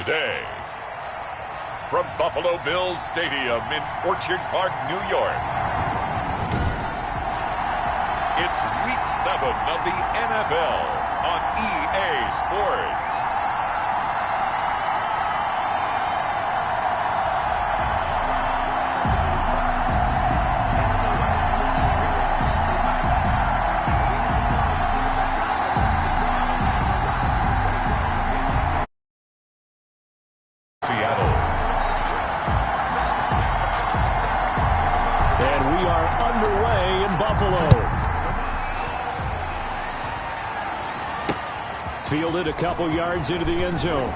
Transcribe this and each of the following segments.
today. From Buffalo Bills Stadium in Orchard Park, New York, it's Week 7 of the NFL on EA Sports. Fielded a couple yards into the end zone.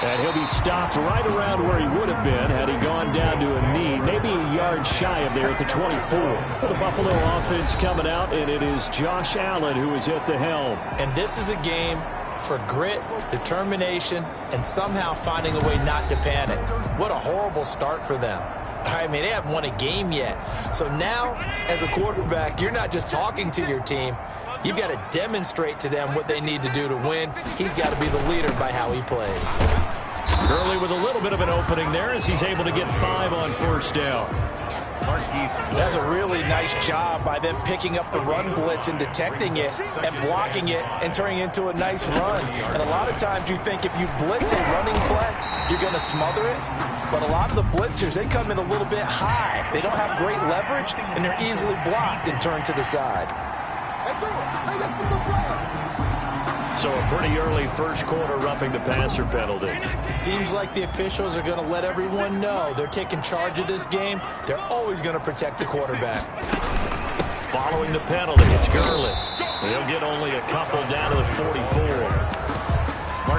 And he'll be stopped right around where he would have been had he gone down to a knee, maybe a yard shy of there at the 24. The Buffalo offense coming out, and it is Josh Allen who is at the helm. And this is a game for grit, determination, and somehow finding a way not to panic. What a horrible start for them. I mean, they haven't won a game yet. So now, as a quarterback, you're not just talking to your team. You've got to demonstrate to them what they need to do to win. He's got to be the leader by how he plays. Gurley with a little bit of an opening there as he's able to get 5 on first down. That's a really nice job by them picking up the run blitz and detecting it and blocking it and turning it into a nice run. And a lot of times you think if you blitz a running play, you're going to smother it. But a lot of the blitzers, they come in a little bit high. They don't have great leverage, and they're easily blocked and turned to the side. So a pretty early first quarter roughing the passer penalty. Seems like the officials are going to let everyone know they're taking charge of this game. They're always going to protect the quarterback. Following the penalty, it's Gurley. He'll get only a couple down to the 44.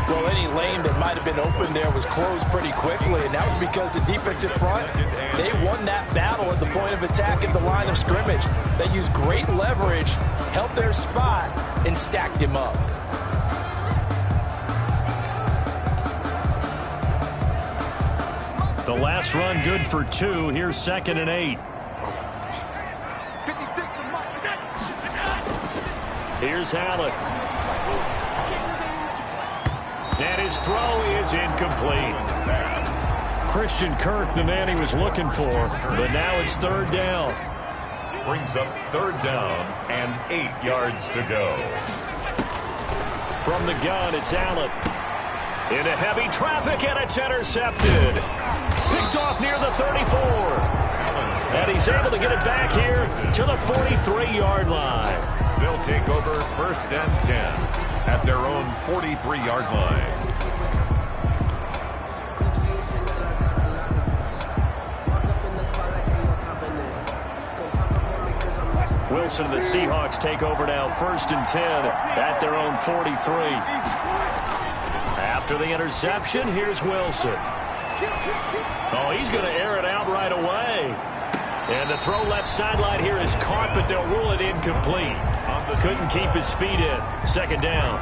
Well, any lane that might have been open there was closed pretty quickly, and that was because the defensive front, they won that battle at the point of attack at the line of scrimmage. They used great leverage, held their spot, and stacked him up. The last run good for 2. Here's 2nd and 8. Here's Allen. And his throw is incomplete. Christian Kirk, the man he was looking for, but now it's 3rd down. Brings up 3rd down and 8 yards to go. From the gun, it's Allen. Into heavy traffic, and it's intercepted. Picked off near the 34. And he's able to get it back here to the 43-yard line. They'll take over 1st and 10 at their own 43-yard line. Wilson and the Seahawks take over now 1st and 10 at their own 43. After the interception, here's Wilson. Oh, he's going to air it out right away. And the throw left sideline here is caught, but they'll rule it incomplete. Couldn't keep his feet in. 2nd down.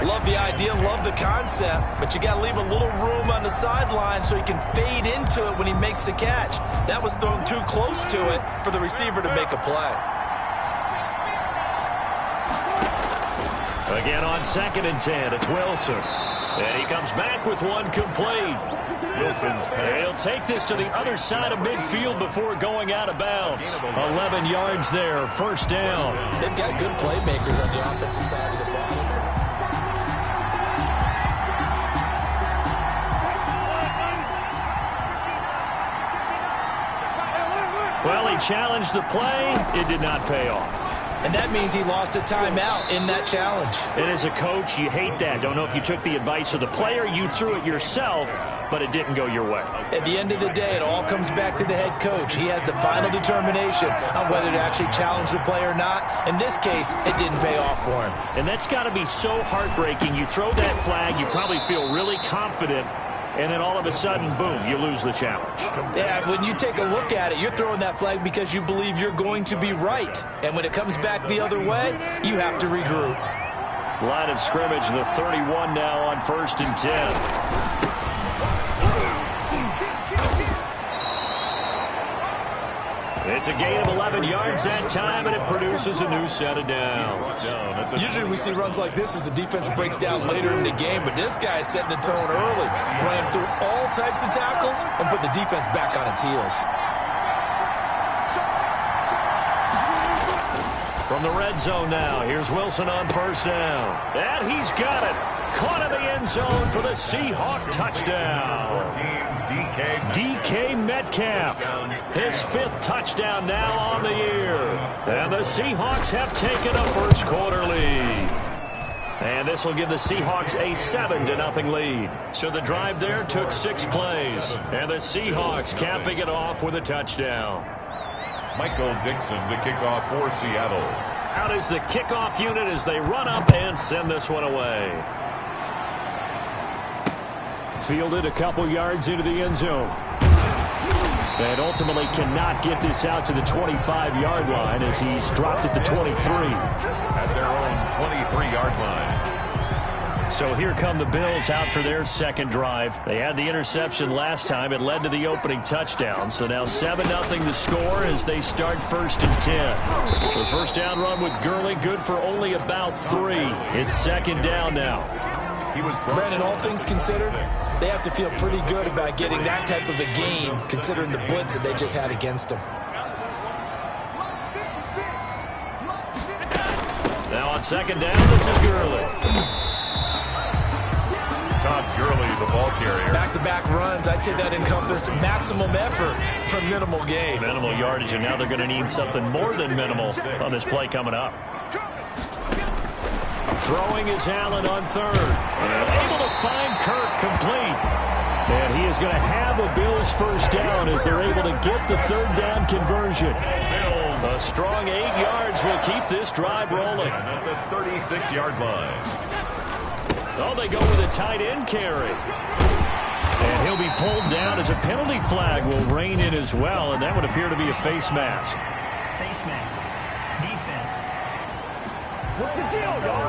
Love the idea, love the concept, but you got to leave a little room on the sideline so he can fade into it when he makes the catch. That was thrown too close to it for the receiver to make a play. Again on 2nd and 10, it's Wilson. And he comes back with one complete. He'll take this to the other side of midfield before going out of bounds. 11 yards there, 1st down. They've got good playmakers on the offensive side of the ball. Well, he challenged the play. It did not pay off. And that means he lost a timeout in that challenge. And as a coach, you hate that. Don't know if you took the advice of the player, you threw it yourself, but it didn't go your way. At the end of the day, it all comes back to the head coach. He has the final determination on whether to actually challenge the play or not. In this case, it didn't pay off for him. And that's got to be so heartbreaking. You throw that flag, you probably feel really confident, and then all of a sudden, boom, you lose the challenge. Yeah, when you take a look at it, you're throwing that flag because you believe you're going to be right. And when it comes back the other way, you have to regroup. Line of scrimmage, the 31 now on 1st and 10. It's a gain of 11 yards that time, and it produces a new set of downs. Usually we see runs like this as the defense breaks down later in the game, but this guy is setting the tone early, running through all types of tackles and put the defense back on its heels. From the red zone now, here's Wilson on first down. And he's got it. Caught in the end zone for the Seahawk touchdown. DK Metcalf, his 5th touchdown now on the year. And the Seahawks have taken a first quarter lead. And this will give the Seahawks a 7-0 lead. So the drive there took 6 plays. And the Seahawks capping it off with a touchdown. Michael Dixon to kick off for Seattle. Out is the kickoff unit as they run up and send this one away. Fielded a couple yards into the end zone. And ultimately cannot get this out to the 25-yard line as he's dropped at the 23. At their own 23-yard line. So here come the Bills out for their second drive. They had the interception last time. It led to the opening touchdown. So now 7-0 the score as they start 1st and 10. The first down run with Gurley good for only about 3. It's 2nd down now. Brandon, all things considered, they have to feel pretty good about getting that type of a game considering the blitz that they just had against them. Now on 2nd down, this is Gurley. Todd Gurley, the ball carrier. Back-to-back runs, I'd say that encompassed maximum effort for minimal gain. Minimal yardage, and now they're going to need something more than minimal on this play coming up. Throwing is Allen on 3rd. Able to find Kirk complete. And he is going to have a Bills first down as they're able to get the 3rd down conversion. A strong 8 yards will keep this drive rolling. At the 36-yard line. Oh, they go with a tight end carry. And he'll be pulled down as a penalty flag will rein in as well, and that would appear to be a face mask. Face mask. Defense. What's the deal, dog?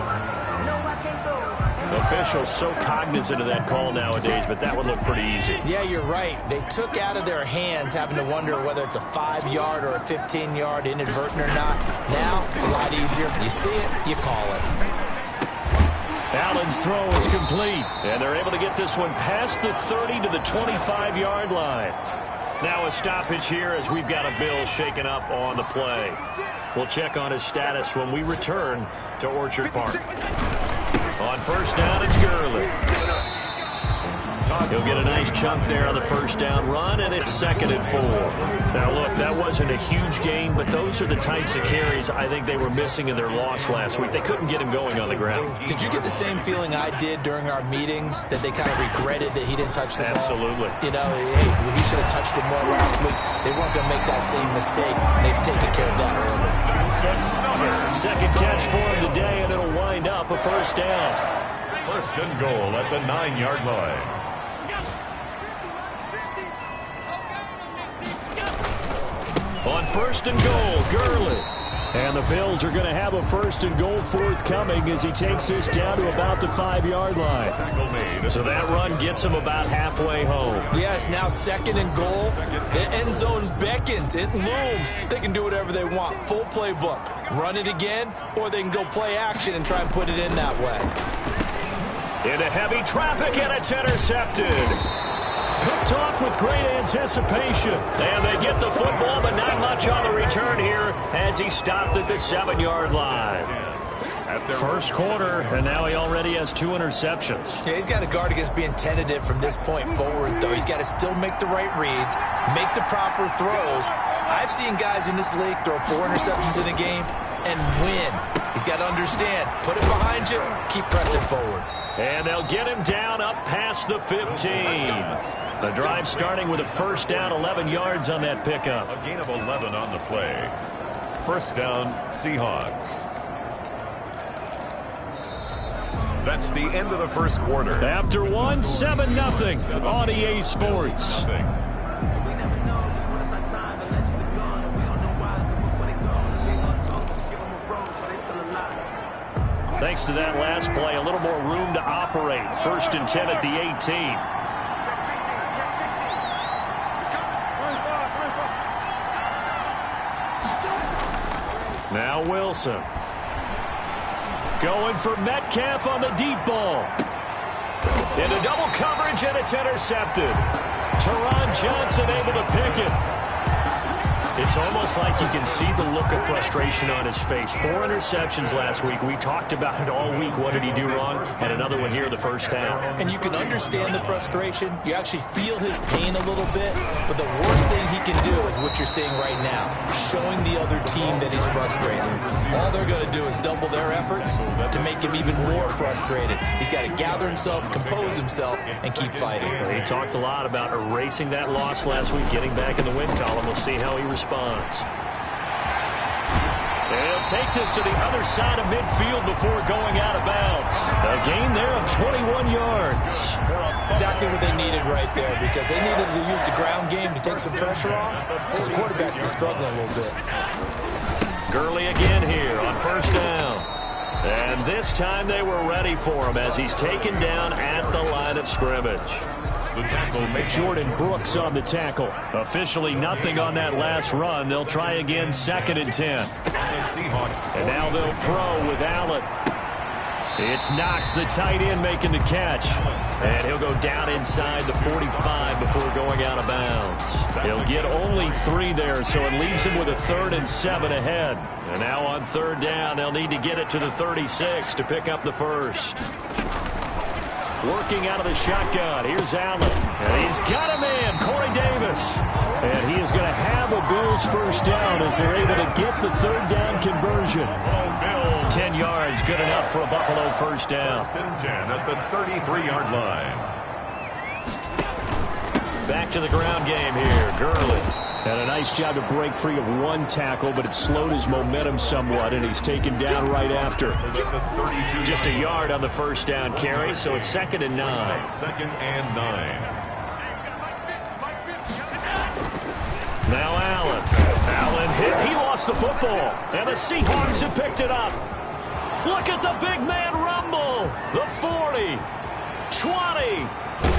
No, I can't go. Officials so cognizant of that call nowadays, but that would look pretty easy. Yeah, you're right. They took out of their hands having to wonder whether it's a 5-yard or a 15-yard inadvertent or not. Now, it's a lot easier. You see it, you call it. Allen's throw is complete, and they're able to get this one past the 30 to the 25-yard line. Now a stoppage here as we've got a Bill shaken up on the play. We'll check on his status when we return to Orchard Park. On first down, it's Gurley. He'll get a nice chunk there on the first down run, and it's 2nd and 4. Now, look, that wasn't a huge gain, but those are the types of carries I think they were missing in their loss last week. They couldn't get him going on the ground. Did you get the same feeling I did during our meetings, that they kind of regretted that he didn't touch the ball? Absolutely. You know, hey, he should have touched it more last week. They weren't going to make that same mistake, and they've taken care of that early. Second catch for him today, and it'll wind up a first down. 1st and goal at the 9-yard line. On 1st and goal, Gurley. And the Bills are going to have a 1st and goal forthcoming as he takes this down to about the 5-yard line. So that run gets him about halfway home. Yes, now 2nd and goal. The end zone beckons. It looms. They can do whatever they want. Full playbook. Run it again, or they can go play action and try and put it in that way. Into heavy traffic, and it's intercepted. Picked off with great anticipation. And they get the football, but not much on the return here as he stopped at the 7-yard line. First quarter, and now he already has 2 interceptions. Yeah, he's got to guard against being tentative from this point forward, though. He's got to still make the right reads, make the proper throws. I've seen guys in this league throw 4 interceptions in a game and win. He's got to understand, put it behind you, keep pressing forward. And they'll get him down up past the 15. The drive starting with a first down, 11 yards on that pickup. A gain of 11 on the play. First down, Seahawks. That's the end of the first quarter. After one, 7-0 on EA Sports. Thanks to that last play, a little more room to operate. 1st and 10 at the 18. Now Wilson. Going for Metcalf on the deep ball. Into double coverage, and it's intercepted. Teron Johnson able to pick it. It's almost like you can see the look of frustration on his face. 4 interceptions last week. We talked about it all week. What did he do wrong? And another one here in the first half. And you can understand the frustration. You actually feel his pain a little bit. But the worst thing he can do is what you're seeing right now, showing the other team that he's frustrated. All they're going to do is double their efforts to make him even more frustrated. He's got to gather himself, compose himself, and keep fighting. He talked a lot about erasing that loss last week, getting back in the win column. We'll see how he responds. They'll take this to the other side of midfield before going out of bounds. A gain there of 21 yards. Exactly what they needed right there, because they needed to use the ground game to take some pressure off, because the quarterback's been struggling a little bit. Gurley again here on first down. And this time they were ready for him as he's taken down at the line of scrimmage. Jordan Brooks on the tackle. Officially nothing on that last run. They'll try again, 2nd and 10. And now they'll throw with Allen. It's Knox, the tight end, making the catch. And he'll go down inside the 45 before going out of bounds. He'll get only 3 there, so it leaves him with a 3rd and 7 ahead. And now on 3rd down, they'll need to get it to the 36 to pick up the first. Working out of the shotgun. Here's Allen. And he's got a man, Corey Davis. And he is going to have a Bills first down as they're able to get the 3rd down conversion. 10 yards, good enough for a Buffalo first down. 1st and 10 at the 33-yard line. Back to the ground game here. Gurley. And a nice job to break free of 1 tackle, but it slowed his momentum somewhat, and he's taken down right after. Just a yard on the first down carry, so it's 2nd and 9. 2nd and 9. Now Allen. Allen hit. He lost the football, and the Seahawks have picked it up. Look at the big man rumble. The 40, 20.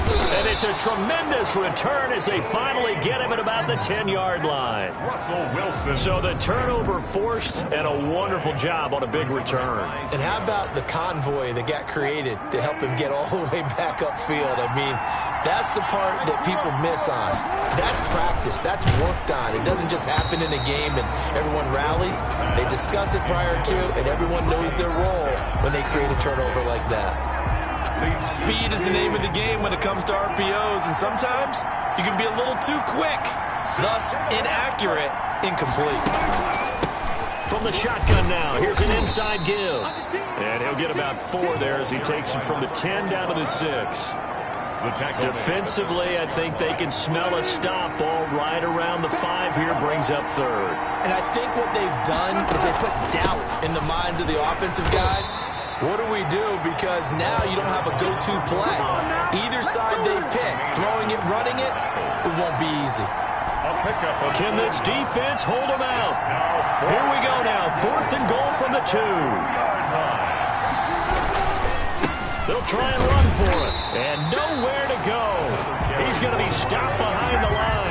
And it's a tremendous return as they finally get him at about the 10-yard line. Russell Wilson. So the turnover forced, and a wonderful job on a big return. And how about the convoy that got created to help him get all the way back upfield? I mean, that's the part that people miss on. That's practice. That's worked on. It doesn't just happen in a game and everyone rallies. They discuss it prior to, and everyone knows their role when they create a turnover like that. Speed is the name of the game when it comes to RPOs, and sometimes you can be a little too quick, thus inaccurate, incomplete. From the shotgun now, here's an inside give. And he'll get about 4 there as he takes it from the 10 down to the 6. Defensively, I think they can smell a stop ball right around the 5 here, brings up 3rd. And I think what they've done is they put doubt in the minds of the offensive guys. What do we do? Because now you don't have a go-to play. Either side they pick, throwing it, running it, it won't be easy. Can this defense hold them out? Here we go now, 4th and goal from the 2. They'll try and run for it, and nowhere to go. He's going to be stopped behind the line.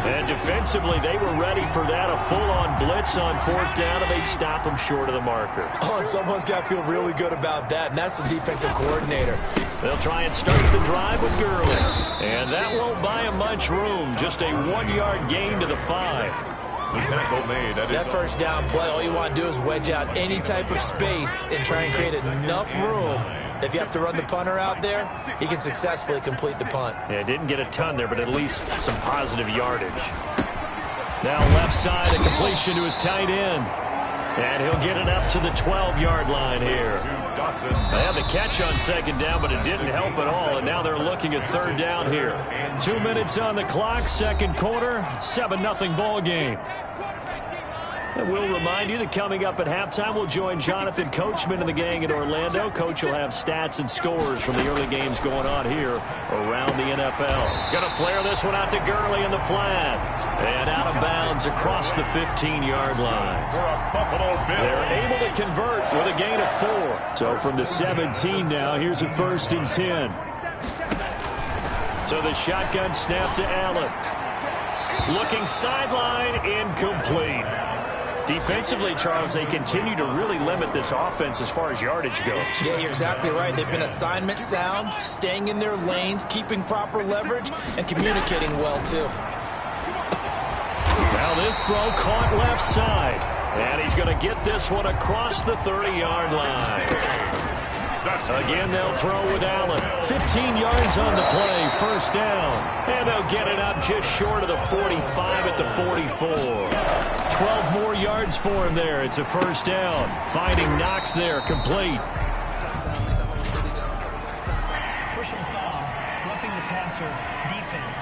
And defensively, they were ready for that, a full-on blitz on 4th down, and they stop him short of the marker. Oh, and someone's got to feel really good about that, and that's the defensive coordinator. They'll try and start the drive with Gurley. And that won't buy him much room, just a 1-yard gain to the 5. The tackle made. That first down play, all you want to do is wedge out any type of space and try and create enough room. If you have to run the punter out there, he can successfully complete the punt. Yeah, didn't get a ton there, but at least some positive yardage. Now left side, a completion to his tight end. And he'll get it up to the 12-yard line here. They had the catch on 2nd down, but it didn't help at all. And now they're looking at 3rd down here. 2 minutes on the clock, 2nd quarter, 7-0 ball game. And we'll remind you that coming up at halftime, we'll join Jonathan Coachman and the gang in Orlando. Coach will have stats and scores from the early games going on here around the NFL. Going to flare this one out to Gurley in the flat. And out of bounds across the 15-yard line. They're able to convert with a gain of 4. So from the 17 now, here's a 1st and 10. So the shotgun snap to Allen. Looking sideline, incomplete. Defensively, Charles, they continue to really limit this offense as far as yardage goes. Yeah, you're exactly right. They've been assignment sound, staying in their lanes, keeping proper leverage, and communicating well, too. Now this throw caught left side. And he's going to get this one across the 30-yard line. Again, they'll throw with Allen. 15 yards on the play, first down. And they'll get it up just short of the 45 at the 44. 12 more yards for him there. It's a first down. Finding Knox there, complete. Push and foul, roughing the passer, defense.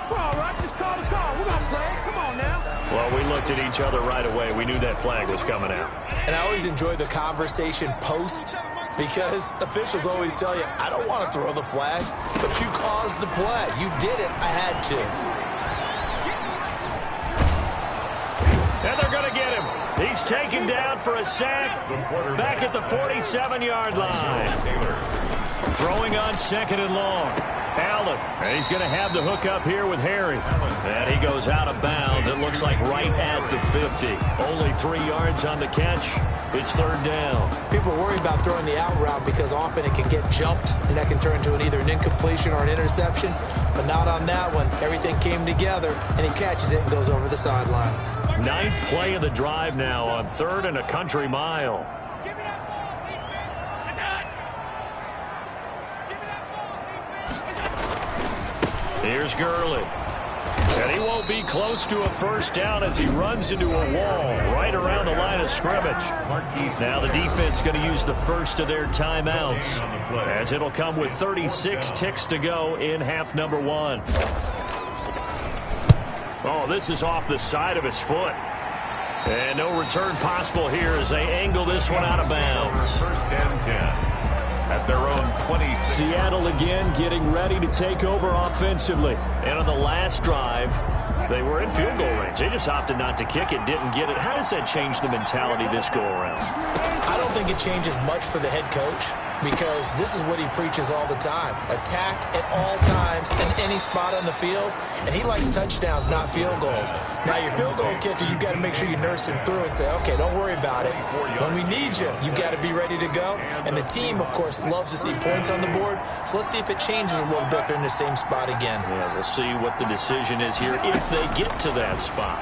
All right, just call the call. We're going to play. Come on now. Well, we looked at each other right away. We knew that flag was coming out. And I always enjoy the conversation post because officials always tell you, I don't want to throw the flag, but you caused the play. You did it. I had to. And they're going to get him. He's taken down for a sack back at the 47-yard line. Throwing on second and long. Allen, and he's going to have the hook up here with Harry. And he goes out of bounds. It looks like right at the 50. Only 3 yards on the catch. It's third down. People worry about throwing the out route because often it can get jumped, and that can turn into either an incompletion or an interception. But not on that one. Everything came together, and he catches it and goes over the sideline. 9th play of the drive now on 3rd and a country mile. Here's Gurley. And he won't be close to a first down as he runs into a wall right around the line of scrimmage. Now the defense going to use the first of their timeouts as it'll come with 36 ticks to go in half number 1. Oh, this is off the side of his foot. And no return possible here as they angle this one out of bounds. First and 10. At their own 26. Seattle again getting ready to take over offensively. And on the last drive, they were in field goal range. They just opted not to kick it, didn't get it. How does that change the mentality this go around? I don't think it changes much for the head coach because this is what he preaches all the time. Attack at all times in any spot on the field, and he likes touchdowns, not field goals. Now, your field goal kicker, you've got to make sure you nurse him through and say, okay, don't worry about it. When we need you, you've got to be ready to go. And the team, of course, loves to see points on the board. So let's see if it changes a little bit if they're in the same spot again. Yeah, we'll see what the decision is here if they get to that spot.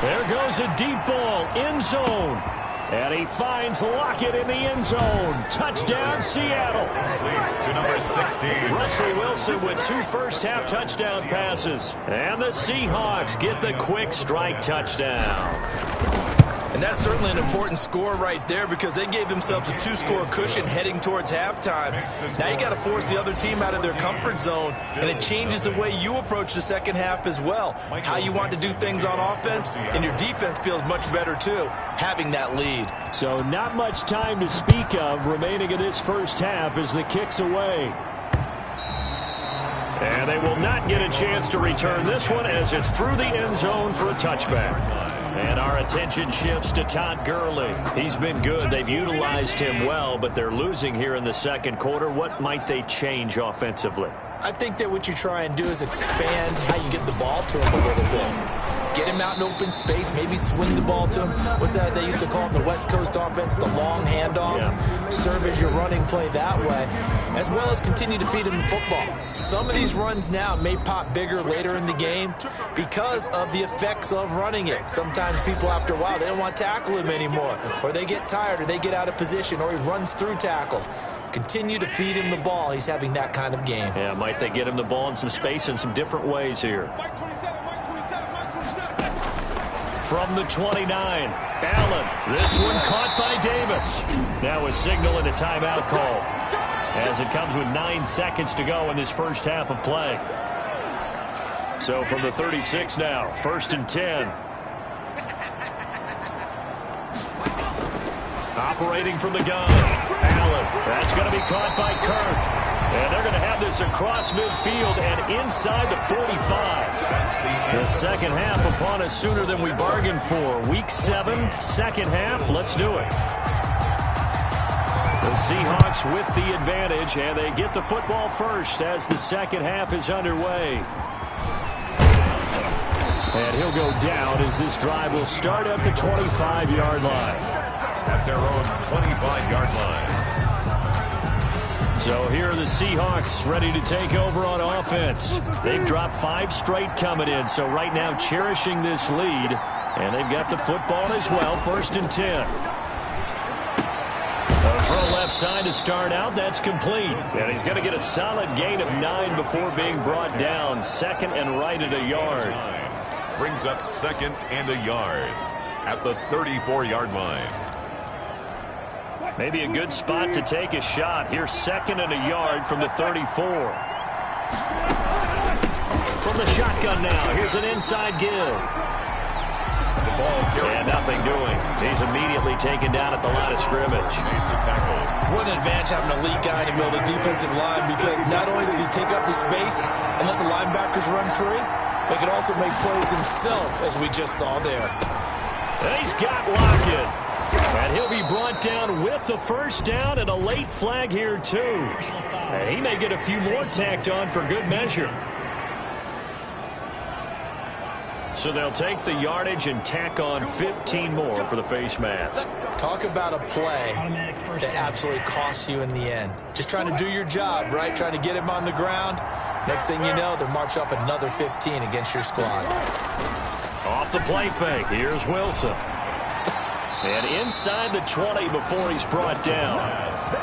There goes a deep ball, end zone. And he finds Lockett in the end zone. Touchdown, Seattle. To number 16. Russell Wilson with 2 first-half touchdown passes. And the Seahawks get the quick strike touchdown. And that's certainly an important score right there because they gave themselves a 2-score cushion heading towards halftime. Now you got to force the other team out of their comfort zone, and it changes the way you approach the second half as well. How you want to do things on offense, and your defense feels much better too, having that lead. So not much time to speak of remaining in this first half as the kick's away. And they will not get a chance to return this one as it's through the end zone for a touchback. And our attention shifts to Todd Gurley. He's been good. They've utilized him well, but they're losing here in the second quarter. What might they change offensively? I think that what you try and do is expand how you get the ball to him a little bit. Get him out in open space, maybe swing the ball to him. What's that they used to call it in the West Coast offense, the long handoff? Yeah. Serve as your running play that way, as well as continue to feed him the football. Some of these runs now may pop bigger later in the game because of the effects of running it. Sometimes people, after a while, they don't want to tackle him anymore, or they get tired, or they get out of position, or he runs through tackles. Continue to feed him the ball. He's having that kind of game. Yeah, might they get him the ball in some space in some different ways here. From the 29, Allen. This one caught by Davis. Now a signal and a timeout call as it comes with 9 seconds to go in this first half of play. So from the 36 now, 1st and 10. Operating from the gun, Allen. That's going to be caught by Kirk. And they're going to have this across midfield and inside the 45. The second half upon us sooner than we bargained for. Week 7, second half. Let's do it. The Seahawks with the advantage, and they get the football first as the second half is underway. And he'll go down as this drive will start at the 25-yard line. At their own 25-yard line. So here are the Seahawks ready to take over on offense. They've dropped 5 straight coming in, so right now cherishing this lead. And they've got the football as well, 1st and 10. Throw left side to start out. That's complete. And he's going to get a solid gain of 9 before being brought down. 2nd and right at a yard. Brings up 2nd and a yard at the 34-yard line. Maybe a good spot to take a shot. Here's 2nd and a yard from the 34. From the shotgun now. Here's an inside give. And nothing doing. He's immediately taken down at the line of scrimmage. What an advantage having a lead guy in the middle of the defensive line, because not only does he take up the space and let the linebackers run free, but he can also make plays himself, as we just saw there. And he's got Lockett. And he'll be brought down with the first down and a late flag here, too. And he may get a few more tacked on for good measure. So they'll take the yardage and tack on 15 more for the face mask. Talk about a play that absolutely costs you in the end. Just trying to do your job, right? Trying to get him on the ground. Next thing you know, they'll march off another 15 against your squad. Off the play fake. Here's Wilson. And inside the 20 before he's brought down.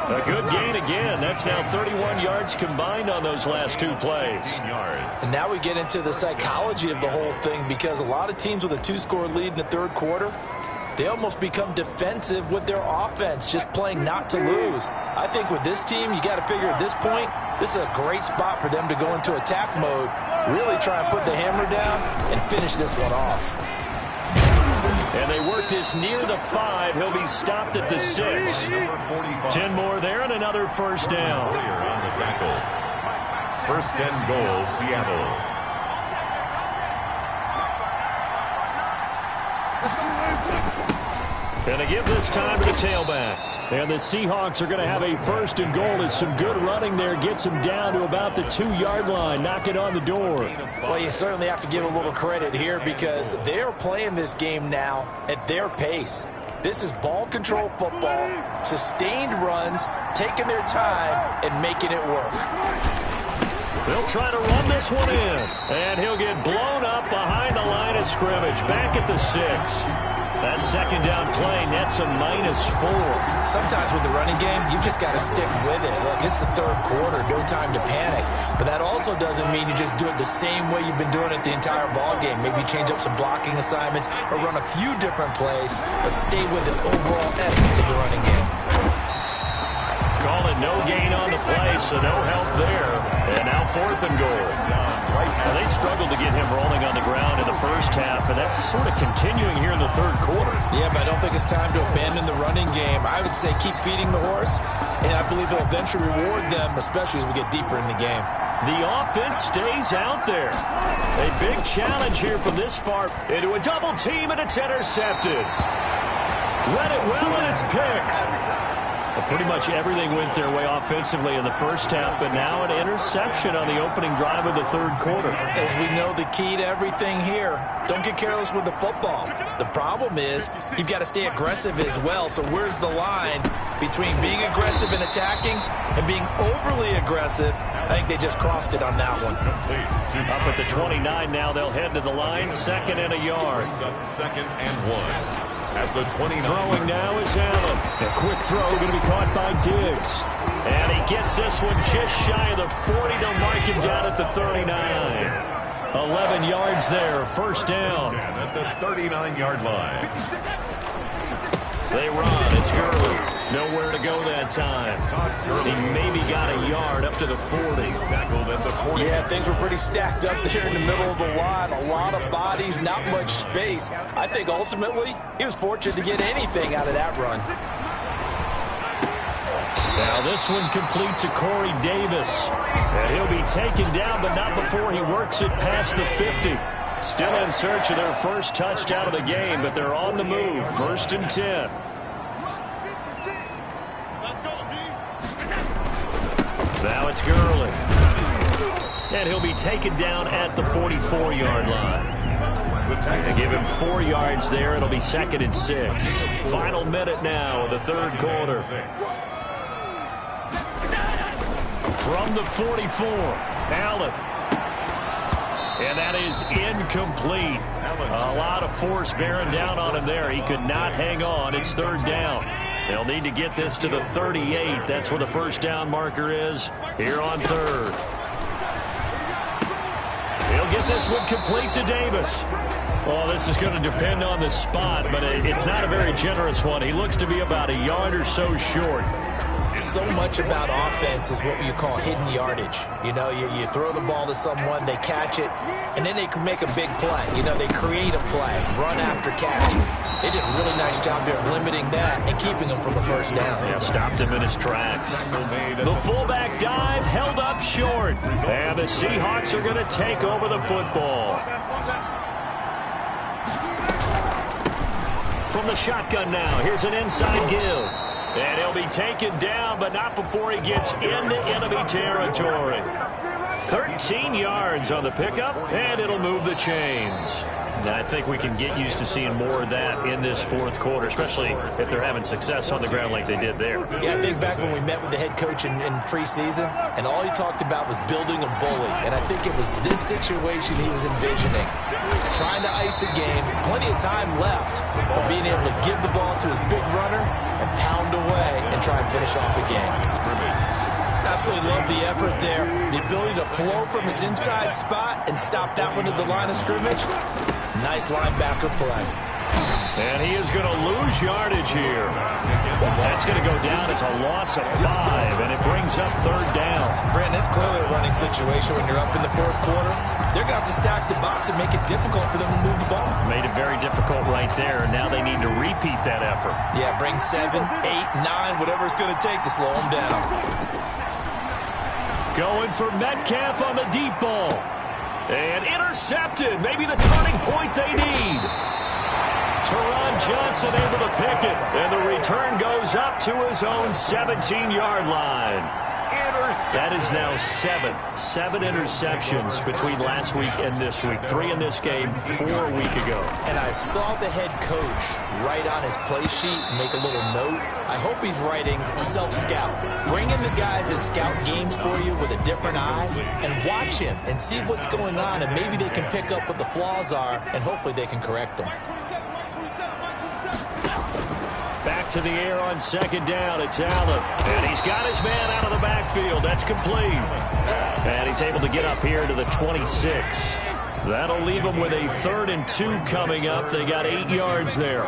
A good gain again. That's now 31 yards combined on those last 2 plays. And now we get into the psychology of the whole thing, because a lot of teams with a 2-score lead in the 3rd quarter, they almost become defensive with their offense, just playing not to lose. I think with this team, you got to figure at this point, this is a great spot for them to go into attack mode, really try and put the hammer down and finish this one off. And they work this near the 5. He'll be stopped at the 6. 10 more there and another first down. On the tackle. 1st and goal, Seattle. And they give this time to the tailback. And the Seahawks are going to have a 1st and goal as some good running there gets them down to about the 2-yard line, knocking on the door. Well, you certainly have to give a little credit here, because they're playing this game now at their pace. This is ball control football, sustained runs, taking their time and making it work. They'll try to run this one in. And he'll get blown up behind the line of scrimmage, back at the 6. That 2nd down play nets a -4. Sometimes with the running game, you've just got to stick with it. Look, it's the 3rd quarter, no time to panic. But that also doesn't mean you just do it the same way you've been doing it the entire ball game. Maybe change up some blocking assignments or run a few different plays, but stay with the overall essence of the running game. Call it no gain on the play, so no help there. And now 4th and goal. Well, they struggled to get him rolling on the ground in the first half, and that's sort of continuing here in the 3rd quarter. Yeah, but I don't think it's time to abandon the running game. I would say keep feeding the horse, and I believe it'll eventually reward them, especially as we get deeper in the game. The offense stays out there. A big challenge here from this far into a double team, and it's intercepted. Read it well, and it's picked. Well, pretty much everything went their way offensively in the first half, but now an interception on the opening drive of the 3rd quarter. As we know, the key to everything here, don't get careless with the football. The problem is you've got to stay aggressive as well. So where's the line between being aggressive and attacking and being overly aggressive? I think they just crossed it on that one. Up at the 29 now, they'll head to the line, 2nd and a yard. Up 2nd and 1. At the 29. Throwing now is Allen. A quick throw going to be caught by Diggs. And he gets this one just shy of the 40. They'll mark him down at the 39. 11 yards there, first down. At the 39-yard line. They run. It's Gurley. Nowhere to go that time. He maybe got a yard up to the 40. Tackled at the 40. Yeah, things were pretty stacked up there in the middle of the line. A lot of bodies, not much space. I think ultimately he was fortunate to get anything out of that run. Now this one complete to Corey Davis. And he'll be taken down, but not before he works it past the 50. Still in search of their first touchdown of the game, but they're on the move. 1st and 10. Now it's Gurley. And he'll be taken down at the 44-yard line. They give him 4 yards there. It'll be 2nd and 6. Final minute now of the third quarter. From the 44, Allen. And that is incomplete. A lot of force bearing down on him there. He could not hang on. It's 3rd down. They'll need to get this to the 38. That's where the first down marker is here on 3rd. He'll get this one complete to Davis. Oh, this is going to depend on the spot, but it's not a very generous one. He looks to be about a yard or so short. So much about offense is what you call hidden yardage. You know, you throw the ball to someone, they catch it, and then they can make a big play. You know, they create a play, run after catch. They did a really nice job there of limiting that and keeping him from a first down. Yeah, stopped him in his tracks. The fullback dive held up short, and the Seahawks are going to take over the football. From the shotgun now, here's an inside give. And he'll be taken down, but not before he gets into enemy territory. 13 yards on the pickup, and it'll move the chains. And I think we can get used to seeing more of that in this fourth quarter, especially if they're having success on the ground like they did there. Yeah, I think back when we met with the head coach in preseason, and all he talked about was building a bully. And I think it was this situation he was envisioning. Trying to ice a game, plenty of time left, but being able to give the ball to his big runner and pound away and try and finish off the game. Absolutely love the effort there. The ability to flow from his inside spot and stop that one at the line of scrimmage. Nice linebacker play. And he is going to lose yardage here. That's going to go down. It's a loss of 5, and it brings up 3rd down. Brandon, it's clearly a running situation when you're up in the fourth quarter. They're going to have to stack the box and make it difficult for them to move the ball. Made it very difficult right there, and now they need to repeat that effort. Yeah, bring 7, 8, 9, whatever it's going to take to slow them down. Going for Metcalf on the deep ball. And intercepted. Maybe the turning point they need. Teron Johnson able to pick it. And the return goes up to his own 17-yard line. That is now 7 interceptions between last week and this week. 3 in this game, 4 a week ago. And I saw the head coach write on his play sheet, make a little note. I hope he's writing self-scout. Bring in the guys that scout games for you with a different eye and watch him and see what's going on, and maybe they can pick up what the flaws are, and hopefully they can correct them. Back to the air on 2nd down. It's Allen. And he's got his man out of the backfield. That's complete. And he's able to get up here to the 26. That'll leave him with a 3rd and 2 coming up. They got 8 yards there.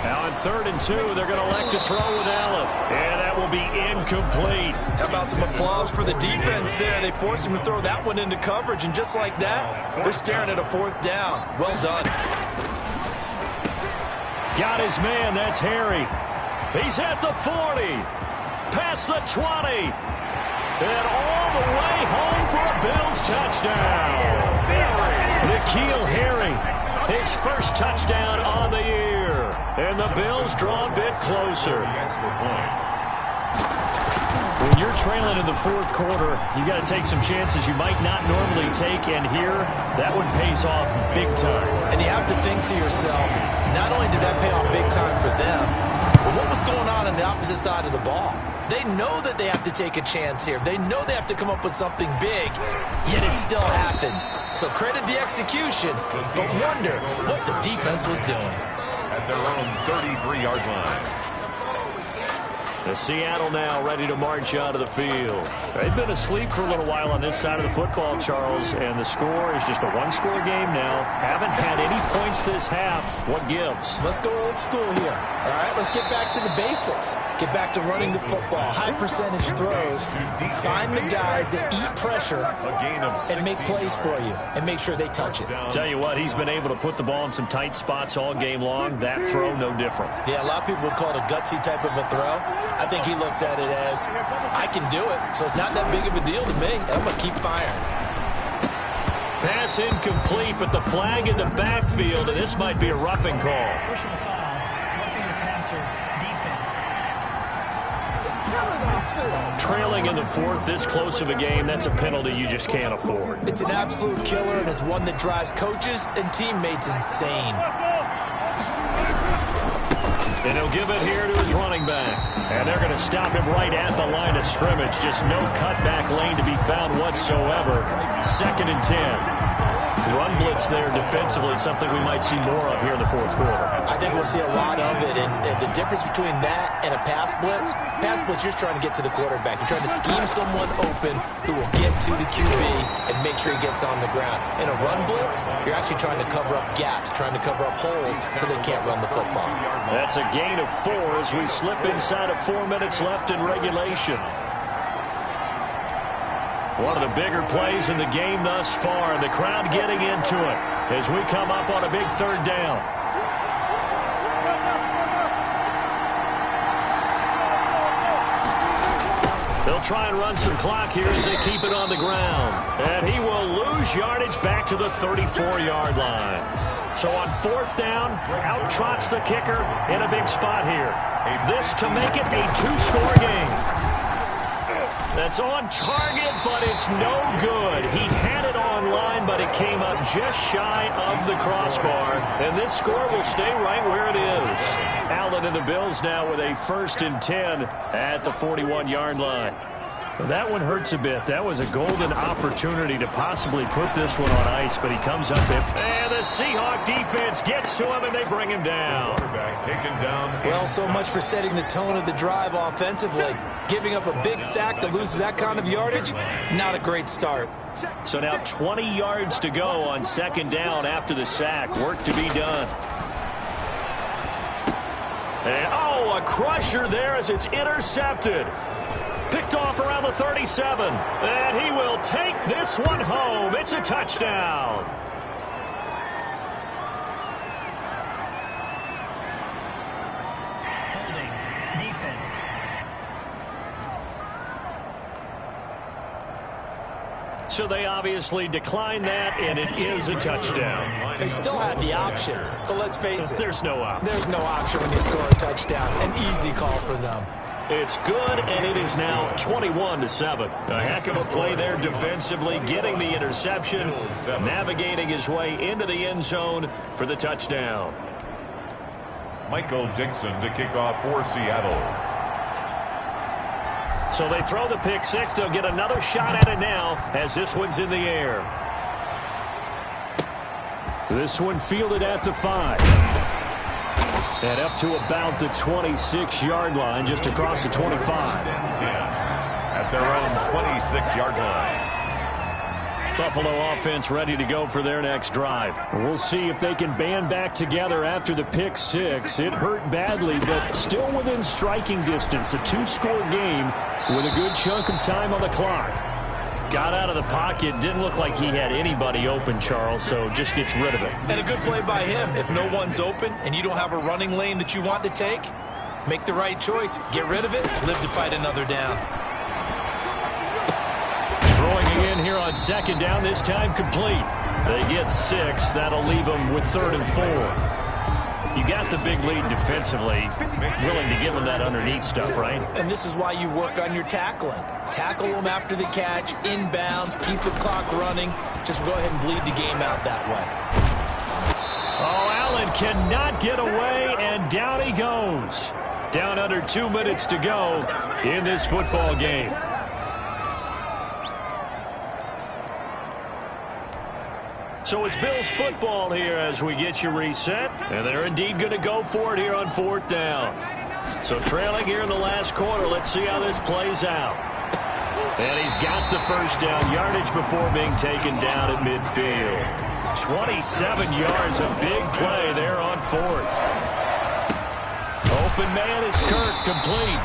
Now on 3rd and 2, they're going to elect to throw with Allen. And that will be incomplete. How about some applause for the defense there? They forced him to throw that one into coverage, and just like that, they're staring at a 4th down. Well done. Got his man, that's Harry. He's at the 40, past the 20, and all the way home for a Bills touchdown. N'Keal Harry, his first touchdown on the year, and the Bills draw a bit closer. When you're trailing in the fourth quarter, you got to take some chances you might not normally take, and here, that one pays off big time. And you have to think to yourself, not only did that pay off big time for them, but what was going on the opposite side of the ball? They know that they have to take a chance here. They know they have to come up with something big, yet it still happens. So credit the execution, but wonder what the defense was doing. At their own 33-yard line. The Seattle now ready to march out of the field. They've been asleep for a little while on this side of the football, Charles, and the score is just a one-score game now. Haven't had any points this half. What gives? Let's go old school here. All right, let's get back to the basics. Get back to running the football, high percentage throws. Find the guys that eat pressure and make plays for you and make sure they touch it. Tell you what, he's been able to put the ball in some tight spots all game long. That throw, no different. Yeah, a lot of people would call it a gutsy type of a throw. I think he looks at it as, I can do it, so it's not that big of a deal to me. I'm going to keep firing. Pass incomplete, but the flag in the backfield, and this might be a roughing call. Personal foul, roughing the passer, defense. Trailing in the fourth, this close of a game, that's a penalty you just can't afford. It's an absolute killer, and it's one that drives coaches and teammates insane. And he'll give it here to his running back. And they're going to stop him right at the line of scrimmage. Just no cutback lane to be found whatsoever. 2nd and 10. Run blitz there defensively, something we might see more of here in the fourth quarter. I think we'll see a lot of it, and the difference between that and a pass blitz, you're just trying to get to the quarterback. You're trying to scheme someone open who will get to the QB and make sure he gets on the ground. In a run blitz, you're actually trying to cover up gaps, trying to cover up holes so they can't run the football. That's a gain of 4 as we slip inside of 4 minutes left in regulation. One of the bigger plays in the game thus far, and the crowd getting into it as we come up on a big 3rd down. They'll try and run some clock here as they keep it on the ground. And he will lose yardage back to the 34-yard line. So on 4th down, out trots the kicker in a big spot here. This to make it a 2-score game. That's on target, but it's no good. He had it on line, but it came up just shy of the crossbar. And this score will stay right where it is. Allen and the Bills now with a 1st and 10 at the 41-yard line. Well, that one hurts a bit. That was a golden opportunity to possibly put this one on ice, but he comes up and the Seahawk defense gets to him, and they bring him down. Taken down. Well, so much for setting the tone of the drive offensively. Giving up a big sack that loses that kind of yardage, not a great start. So now 20 yards to go on 2nd down after the sack. Work to be done. And, a crusher there as it's intercepted. Picked off around the 37. And he will take this one home. It's a touchdown. Holding. Defense. So they obviously declined that, and it is a touchdown. They still had the option, but let's face it. There's no option. There's no option when you score a touchdown. An easy call for them. It's good, and it is now 21-7. A heck of a play there defensively, getting the interception, navigating his way into the end zone for the touchdown. Michael Dixon to kick off for Seattle. So they throw the pick 6. They'll get another shot at it now as this one's in the air. This one fielded at the 5. And up to about the 26-yard line, just across the 25. At their own 26-yard line. Buffalo offense ready to go for their next drive. We'll see if they can band back together after the pick 6. It hurt badly, but still within striking distance. A 2-score game with a good chunk of time on the clock. Got out of the pocket. Didn't look like he had anybody open, Charles, so just gets rid of it. And a good play by him. If no one's open and you don't have a running lane that you want to take, make the right choice. Get rid of it. Live to fight another down. Throwing again here on 2nd down, this time complete. They get 6. That'll leave them with 3rd and 4. You got the big lead defensively, willing to give them that underneath stuff, right? And this is why you work on your tackling. Tackle them after the catch, inbounds, keep the clock running. Just go ahead and bleed the game out that way. Oh, Allen cannot get away, and down he goes. Down under 2 minutes to go in this football game. So it's Bills football here as we get you reset. And they're indeed going to go for it here on 4th down. So trailing here in the last quarter. Let's see how this plays out. And he's got the 1st down yardage before being taken down at midfield. 27 yards, a big play there on 4th. Open man is Kirk, complete.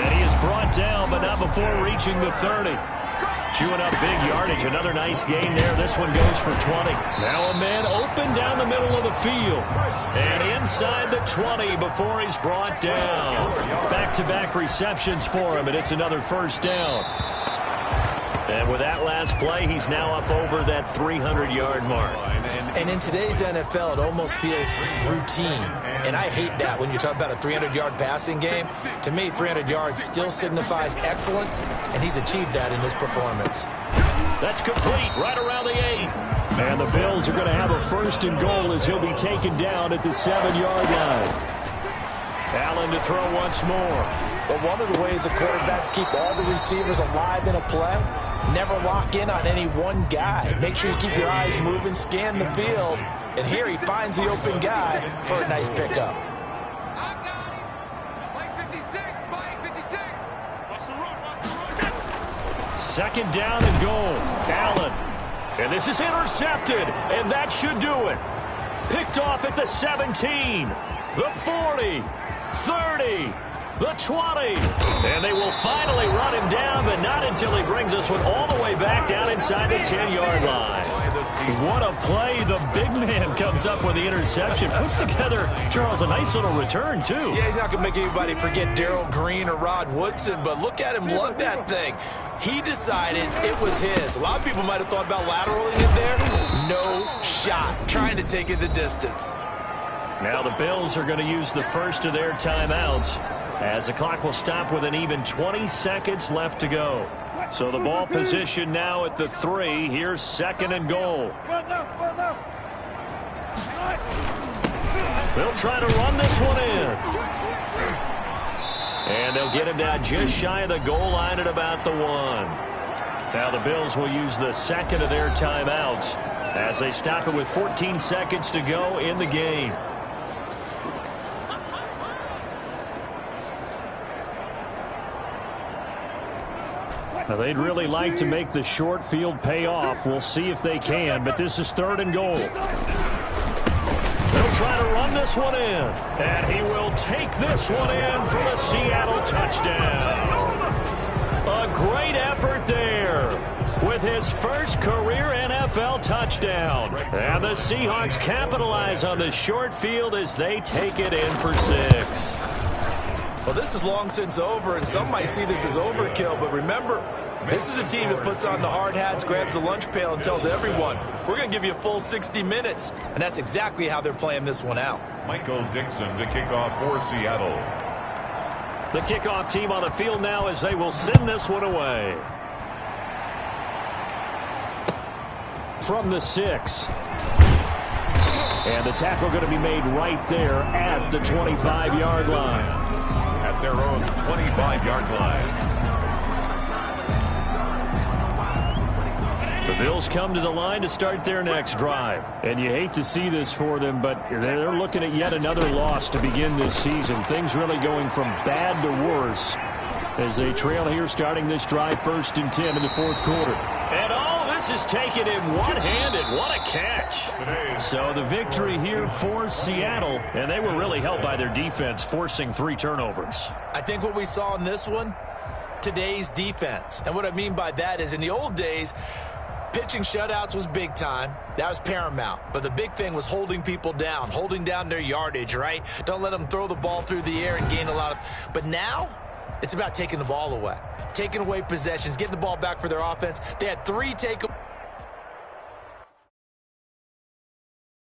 And he is brought down, but not before reaching the 30. Chewing up big yardage. Another nice gain there. This one goes for 20. Now a man open down the middle of the field. And inside the 20 before he's brought down. Back-to-back receptions for him, and it's another 1st down. And with that last play, he's now up over that 300-yard mark. And in today's NFL, it almost feels routine. And I hate that when you talk about a 300-yard passing game. To me, 300 yards still signifies excellence, and he's achieved that in his performance. That's complete right around the 8. And the Bills are going to have a 1st and goal as he'll be taken down at the 7-yard line. Allen to throw once more. But one of the ways the quarterbacks keep all the receivers alive in a play, never lock in on any one guy. Make sure you keep your eyes moving, scan the field. And here he finds the open guy for a nice pickup. Second down and goal. Allen. And this is intercepted. And that should do it. Picked off at the 17. The 40. 30. The 20. And they will finally run him down, but not until he brings us one all the way back down inside the 10-yard line. What a play. The big man comes up with the interception. Puts together, Charles, a nice little return, too. Yeah, he's not going to make anybody forget Darrell Green or Rod Woodson, but look at him lug that thing. He decided it was his. A lot of people might have thought about lateraling it there. No shot. Trying to take it the distance. Now the Bills are going to use the first of their timeouts as the clock will stop with an even 20 seconds left to go. So the ball position now at the 3. Here's 2nd and goal. They'll try to run this one in. And they'll get him down just shy of the goal line at about the 1. Now the Bills will use the 2nd of their timeouts as they stop it with 14 seconds to go in the game. Now, they'd really like to make the short field pay off. We'll see if they can, but this is 3rd and goal. They'll try to run this one in, and he will take this one in for the Seattle touchdown. A great effort there with his first career NFL touchdown. And the Seahawks capitalize on the short field as they take it in for 6. Well, this is long since over, and some might see this as overkill, but remember, this is a team that puts on the hard hats, grabs the lunch pail, and tells everyone, we're going to give you a full 60 minutes, and that's exactly how they're playing this one out. Michael Dixon to kick off for Seattle. The kickoff team on the field now as they will send this one away. From the 6. And the tackle going to be made right there at the 25-yard line. At their own 25-yard line. The Bills come to the line to start their next drive. And you hate to see this for them, but they're looking at yet another loss to begin this season. Things really going from bad to worse as they trail here starting this drive 1st and 10 in the 4th quarter. And this is taken in one-handed. What a catch. So the victory here for Seattle, and they were really helped by their defense, forcing 3 turnovers. I think what we saw in this one, today's defense. And what I mean by that is in the old days, pitching shutouts was big time. That was paramount. But the big thing was holding people down, holding down their yardage, right? Don't let them throw the ball through the air and gain a lot of... But now, it's about taking the ball away. Taking away possessions, getting the ball back for their offense. They had 3 takeaways.